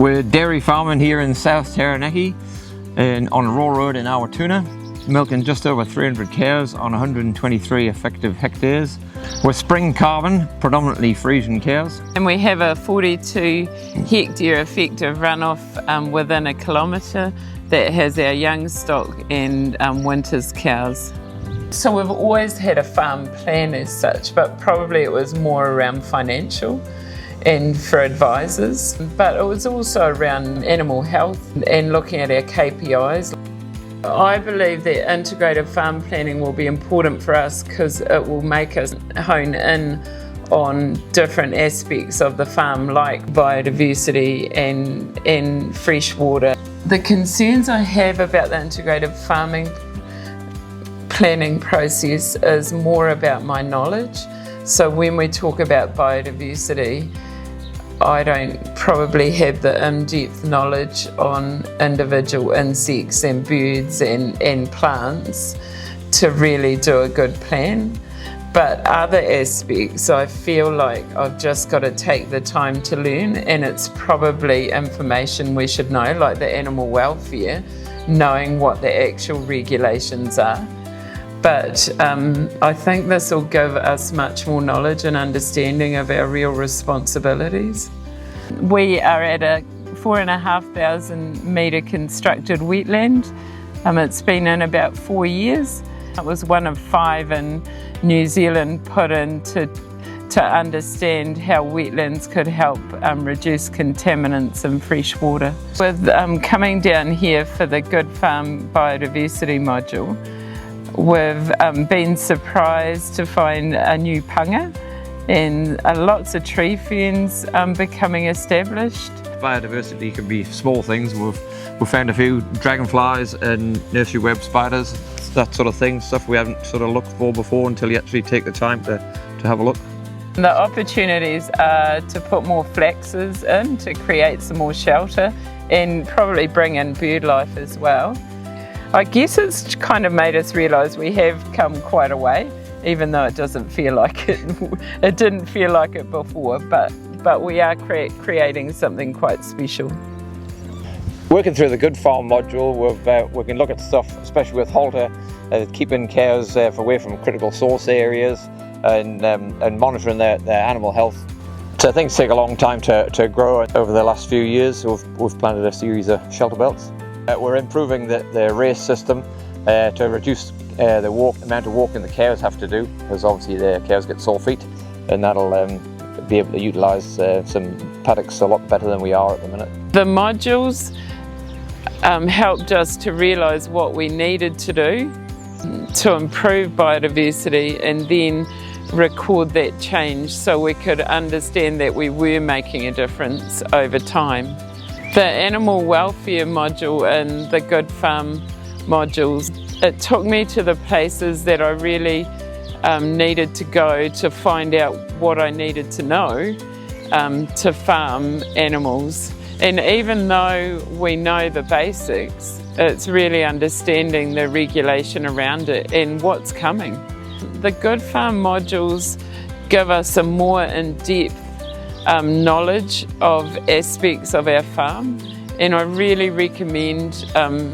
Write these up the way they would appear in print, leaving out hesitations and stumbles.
We're dairy farming here in South Taranaki and on a raw road in Awatuna, milking just over 300 cows on 123 effective hectares. We're spring calving, predominantly Frisian cows. And we have a 42 hectare effective runoff within a kilometre that has our young stock and winter's cows. So we've always had a farm plan as such, but probably it was more around financial and for advisors, but it was also around animal health and looking at our KPIs. I believe that integrated farm planning will be important for us because it will make us hone in on different aspects of the farm like biodiversity and fresh water. The concerns I have about the integrated farming planning process is more about my knowledge. So when we talk about biodiversity, I don't probably have the in-depth knowledge on individual insects and birds and plants to really do a good plan. But other aspects, I feel like I've just got to take the time to learn, and it's probably information we should know, like the animal welfare, knowing what the actual regulations are. But I think this will give us much more knowledge and understanding of our real responsibilities. We are at a 4,500 metre constructed wetland. It's been in about 4 years. It was one of 5 in New Zealand put in to understand how wetlands could help reduce contaminants in fresh water. With coming down here for the Good Farm Biodiversity module, we've been surprised to find a new panga and lots of tree ferns becoming established. Biodiversity can be small things. We've found a few dragonflies and nursery web spiders, that sort of thing, stuff we haven't sort of looked for before until you actually take the time to have a look. The opportunities are to put more flaxes in to create some more shelter and probably bring in bird life as well. I guess it's kind of made us realise we have come quite a way, even though it doesn't feel like it. It didn't feel like it before, but we are creating something quite special. Working through the Good Farm module, we can look at stuff, especially with halter, keeping cows away from critical source areas and monitoring their animal health. So things take a long time to grow. Over the last few years, we've planted a series of shelter belts. We're improving the race system to reduce the amount of walking the cows have to do, because obviously the cows get sore feet, and that'll be able to utilise some paddocks a lot better than we are at the minute. The modules helped us to realise what we needed to do to improve biodiversity and then record that change so we could understand that we were making a difference over time. The animal welfare module and the Good Farm modules, it took me to the places that I really needed to go to find out what I needed to know to farm animals. And even though we know the basics, it's really understanding the regulation around it and what's coming. The Good Farm modules give us a more in-depth knowledge of aspects of our farm, and I really recommend the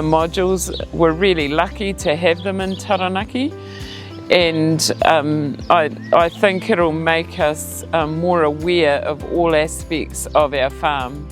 modules. We're really lucky to have them in Taranaki, and I think it'll make us more aware of all aspects of our farm.